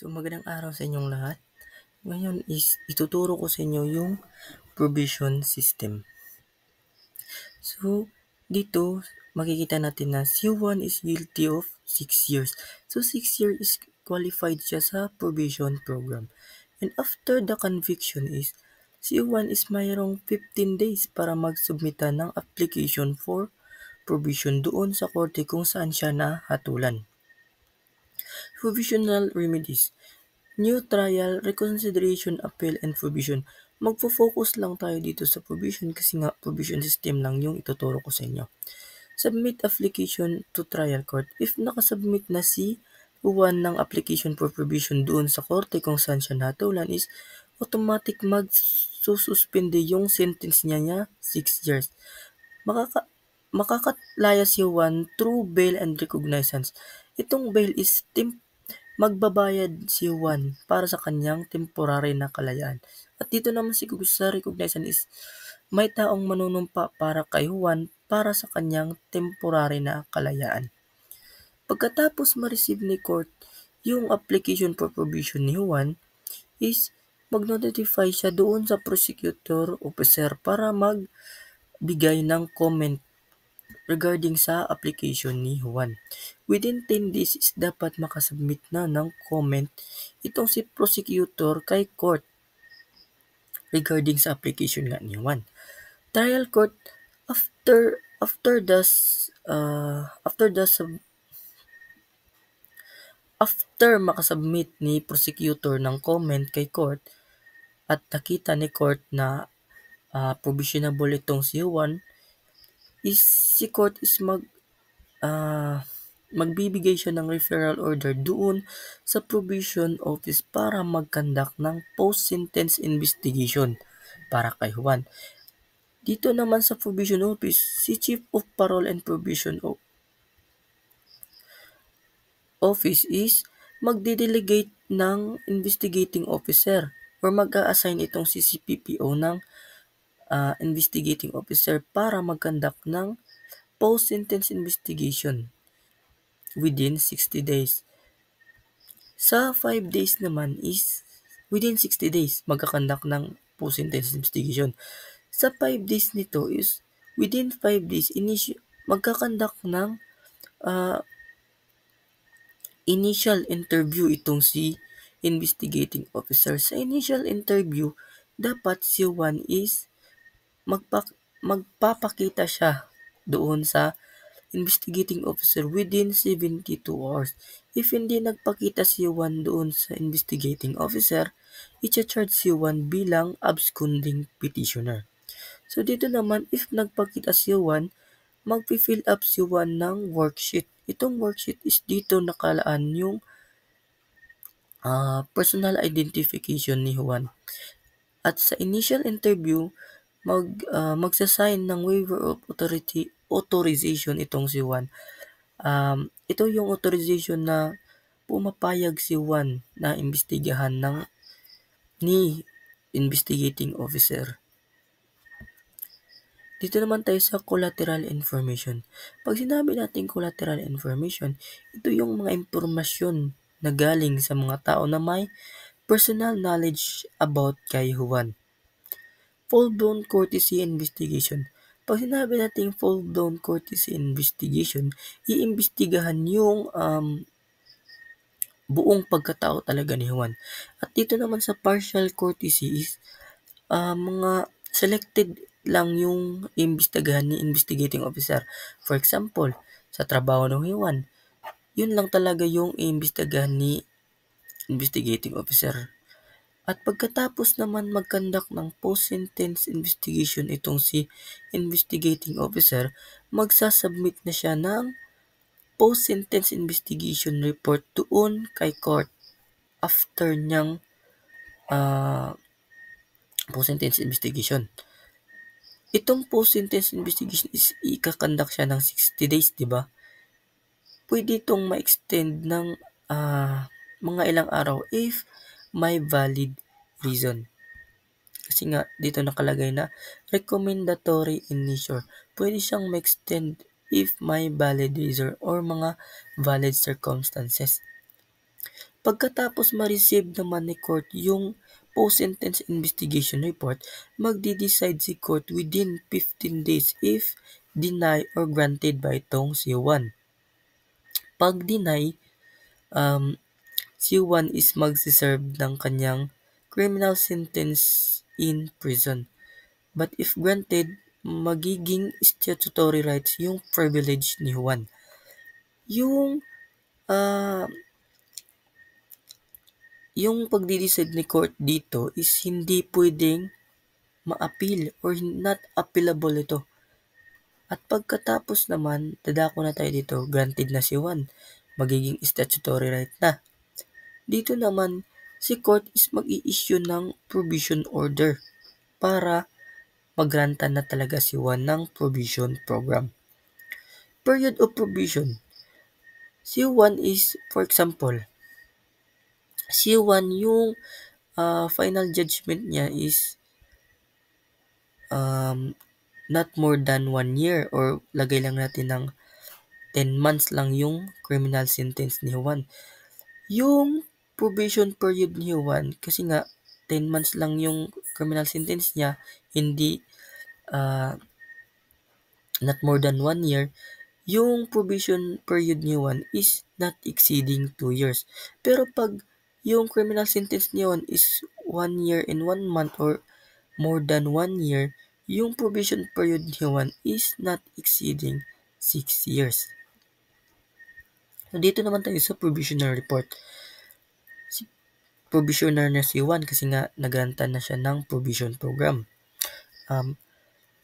So, magandang araw sa inyong lahat. Ngayon is ituturo ko sa inyo yung provision system. So, dito makikita natin na C1 is guilty of 6 years. So, 6 years is qualified siya sa provision program. And after the conviction is C1 is mayroong 15 days para magsubmita ng application for provision doon sa korte kung saan siya nahatulan. Provisional remedies. New trial, reconsideration, appeal, and provision. Magfo-focus lang tayo dito sa provision kasi nga provision system lang yung ituturo ko sa inyo. Submit application to trial court. If nakasubmit na si Juan ng application for provision doon sa korte kung saan siya natulan is automatic magsususpende yung sentence niya 6 years. Makakalaya si Juan through bail and recognizance. Itong bail is magbabayad si Juan para sa kanyang temporary na kalayaan. At dito naman sa recognizance is may taong manunumpa para kay Juan para sa kanyang temporary na kalayaan. Pagkatapos ma-receive ni court yung application for provision ni Juan is mag-notify siya doon sa prosecutor officer para magbigay ng comment regarding sa application ni Juan. Within 10 days is dapat makasubmit na ng comment itong si prosecutor kay court regarding sa application nga ni Juan. Trial court after makasubmit ni prosecutor ng comment kay court at nakita ni court na provisionable itong si Juan is si court is magbibigay siya ng referral order doon sa provision office para mag-conduct ng post-sentence investigation para kay Juan. Dito naman sa provision office, si Chief of Parole and Provision Office is magde-delegate ng investigating officer or mag-a-assign itong si CPPO ng investigating officer para mag-conduct ng post-sentence investigation within 60 days. Sa 5 days naman is within 60 days magkakandak ng post-sentence investigation. Sa 5 days nito is within 5 days magkakandak ng initial interview itong si investigating officer. Sa initial interview, dapat si Juan is magpapakita siya doon sa investigating officer within 72 hours. If hindi nagpakita si Juan doon sa investigating officer, i-charge si Juan bilang absconding petitioner. So dito naman, if nagpakita si Juan, mag-fill up si Juan ng worksheet. Itong worksheet is dito nakalaan yung personal identification ni Juan. At sa initial interview, magsasign ng waiver of authorization itong si Juan. Ito yung authorization na pumapayag si Juan na imbestigahan ni investigating officer. Dito naman tayo sa collateral information. Pag sinabi natin collateral information, ito yung mga impormasyon na galing sa mga tao na may personal knowledge about kay Juan. Full-blown courtesy investigation. Pag sinabi natin full-blown courtesy investigation, iimbestigahan yung buong pagkatao talaga ni Juan. At dito naman sa partial courtesy is mga selected lang yung imbestigahan ni investigating officer. For example, sa trabaho ng Juan, yun lang talaga yung imbestigahan ni investigating officer. At pagkatapos naman mag-conduct ng post-sentence investigation itong si investigating officer, magsasubmit na siya ng post-sentence investigation report doon kay court after niyang post-sentence investigation. Itong post-sentence investigation is ikakandak siya ng 60 days, di ba? Pwede itong ma-extend ng mga ilang araw if may valid reason. Kasi nga, dito nakalagay na recommendatory in nature. Pwede siyang ma-extend if may valid reason or mga valid circumstances. Pagkatapos ma-receive naman ni court yung post-sentence investigation report, magde-decide si court within 15 days if deny or granted ba itong C1. Pag deny, C1 is magse-serve ng kanyang criminal sentence in prison. But if granted, magiging statutory rights yung privilege ni Juan. Ah, yung pagde-decide ni court dito is hindi pwedeng ma-appeal or not appealable ito. At pagkatapos naman, dadako na tayo dito, granted na si Juan, magiging statutory right na. Dito naman, si court is mag-i-issue ng provision order para magrantan na talaga si Juan ng provision program. Period of provision. Si Juan is, for example, si Juan yung final judgment niya is not more than 1 year or lagay lang natin ng 10 months lang yung criminal sentence ni Juan. Yung probation period ni Juan, kasi nga 10 months lang yung criminal sentence niya, hindi not more than 1 year, yung probation period ni Juan is not exceeding 2 years. Pero pag yung criminal sentence ni Juan is 1 year and 1 month or more than 1 year, yung probation period ni Juan is not exceeding 6 years. So, dito naman tayo sa provisional report. Provisioner na si Juan kasi nga nagrantan na siya ng provision program.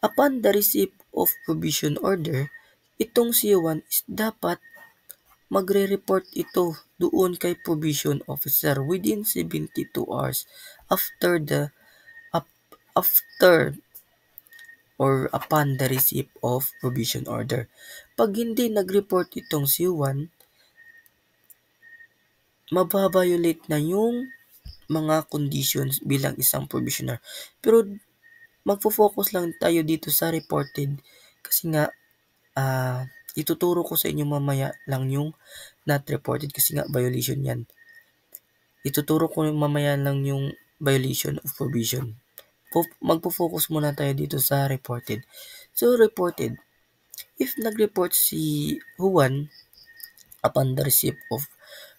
Upon the receipt of provision order, itong si Juan is dapat magre-report ito doon kay provision officer within 72 hours after or upon the receipt of provision order. Pag hindi nag-report itong si Juan, mababiolate na yung mga conditions bilang isang provisioner. Pero magfo-focus lang tayo dito sa reported kasi nga ituturo ko sa inyo mamaya lang yung not reported kasi nga violation yan. Ituturo ko mamaya lang yung violation of provision. Magpo-focus muna tayo dito sa reported. So, reported. If nag-report si Juan upon the receipt of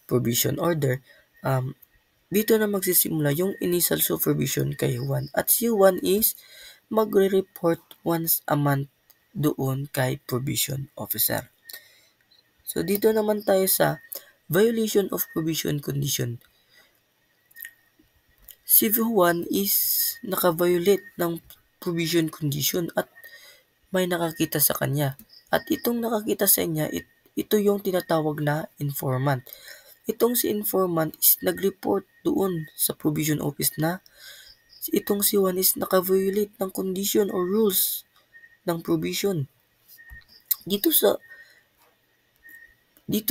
provision order, dito na magsisimula yung initial supervision kay Juan. At si Juan is magre-report once a month doon kay provision officer. So, dito naman tayo sa violation of provision condition. Si Juan is naka-violate ng provision condition at may nakakita sa kanya. At itong nakakita sa kanya, ito yung tinatawag na informant. Itong si informant is nag-report doon sa provision office na itong si Juan is naka-violate ng condition or rules ng provision. Dito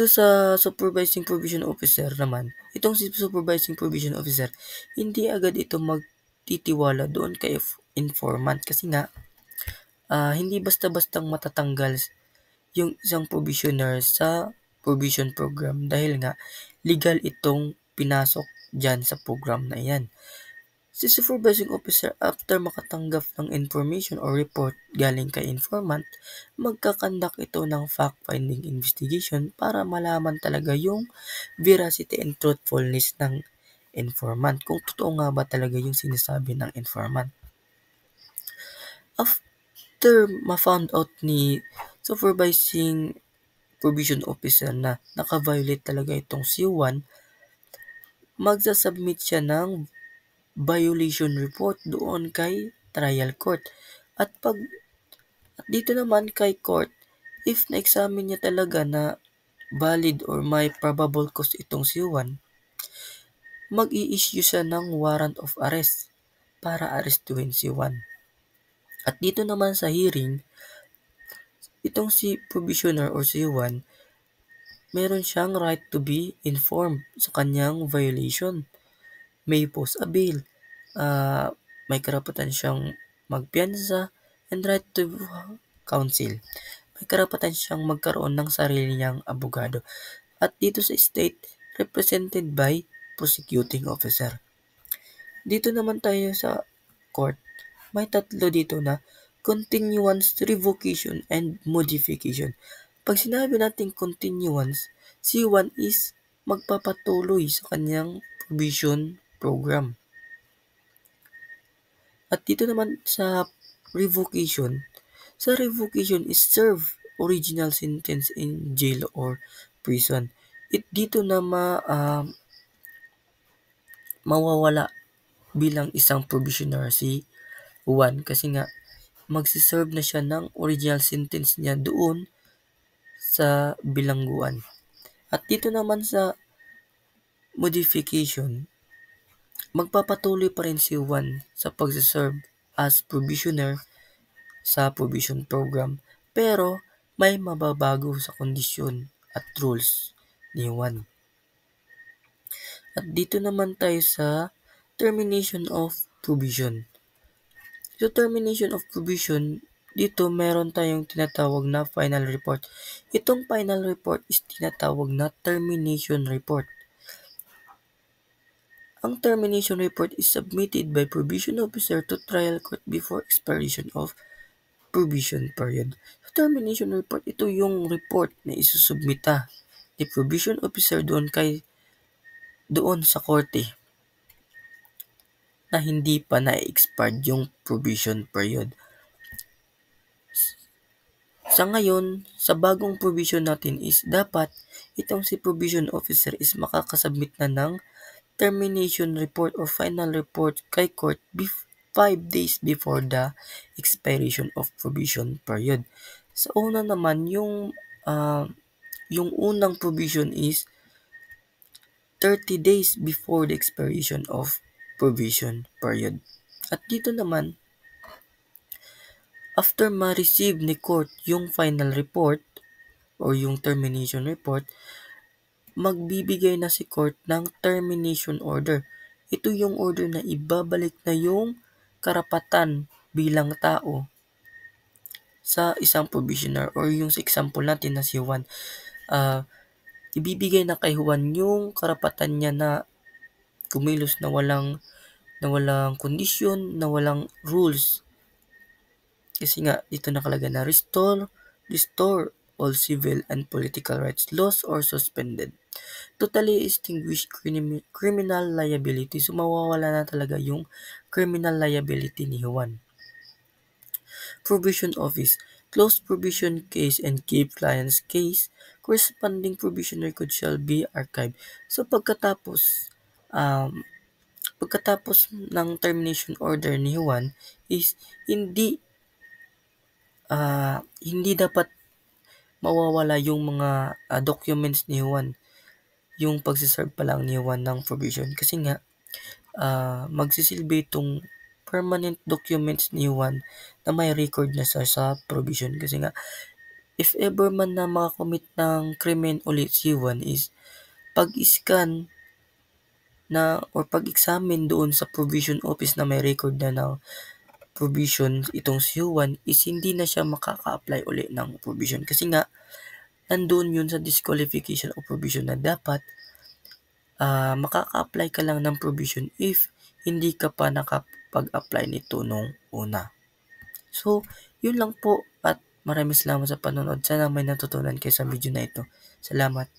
sa supervising provision officer naman, itong si supervising provision officer, hindi agad ito magtitiwala doon kay informant kasi nga hindi basta-bastang matatanggal yung isang provisioner sa provision program dahil nga legal itong pinasok dyan sa program na yan. Si supervising officer, after makatanggap ng information or report galing kay informant, magkakandak ito ng fact-finding investigation para malaman talaga yung veracity and truthfulness ng informant. Kung totoo nga ba talaga yung sinasabi ng informant. After ma-found out ni supervising provision officer na naka-violate talaga itong si Juan, magsasubmit siya ng violation report doon kay trial court. At dito naman kay court, if na-examine niya talaga na valid or may probable cause itong si Juan, mag-i-issue siya ng warrant of arrest para arestuhin si Juan. At dito naman sa hearing, itong si provisioner or si Juan, meron siyang right to be informed sa kanyang violation. May post a bail, may karapatan siyang magpiyansa, and right to counsel. May karapatan siyang magkaroon ng sarili niyang abogado. At dito sa state, represented by prosecuting officer. Dito naman tayo sa court, may tatlo dito na continuance, revocation, and modification. Pag sinabi natin continuance, C1 is magpapatuloy sa kanyang probation program. At dito naman sa revocation is serve original sentence in jail or prison. Dito na mawawala bilang isang probationer si Juan kasi nga magsiserve na siya ng original sentence niya doon sa bilangguan. At dito naman sa modification, magpapatuloy pa rin si Juan sa pagsiserve as probationer sa probation program pero may mababago sa kondisyon at rules ni Juan. At dito naman tayo sa termination of probation. Sa termination of probation, dito meron tayong tinatawag na final report. Itong final report is tinatawag na termination report. Ang termination report is submitted by probation officer to trial court before expiration of probation period. Sa termination report, ito yung report na isusubmita ni probation officer doon sa korte na hindi pa na-expired yung probation period. Sa ngayon, sa bagong provision natin is dapat itong si probation officer is makakasubmit na ng termination report or final report kay court 5 days before the expiration of probation period. Sa una naman, yung unang provision is 30 days before the expiration of probation period. At dito naman, after ma-receive ni court yung final report or yung termination report, magbibigay na si court ng termination order. Ito yung order na ibabalik na yung karapatan bilang tao sa isang probationer or yung sa example natin na si Juan. Ibibigay na kay Juan yung karapatan niya na kumilos na walang kondisyon, na walang rules. Kasi nga, dito nakalagay na restore all civil and political rights lost or suspended. Totally extinguish criminal liability. So, mawawala na talaga yung criminal liability ni Juan. Probation office. Close probation case and keep client's case. Corresponding probation record shall be archived. So, pagkatapos ng termination order ni Juan is hindi dapat mawawala yung mga documents ni Juan, yung pagsiserve pa lang ni Juan ng probation. Kasi nga, magsisilbi itong permanent documents ni Juan na may record na sa probation. Kasi nga, if ever man na makakommit ng krimen ulit si Juan is pag-scan na or pag-examine doon sa probation office na may record na ng provision itong si Juan is hindi na siya makaka-apply uli ng provision kasi nga nandoon yun sa disqualification of provision na dapat makaka-apply ka lang ng provision if hindi ka pa nakapag-apply nito nung una. So, yun lang po at maraming salamat sa panonood. Sana may natutunan kayo sa video na ito. Salamat.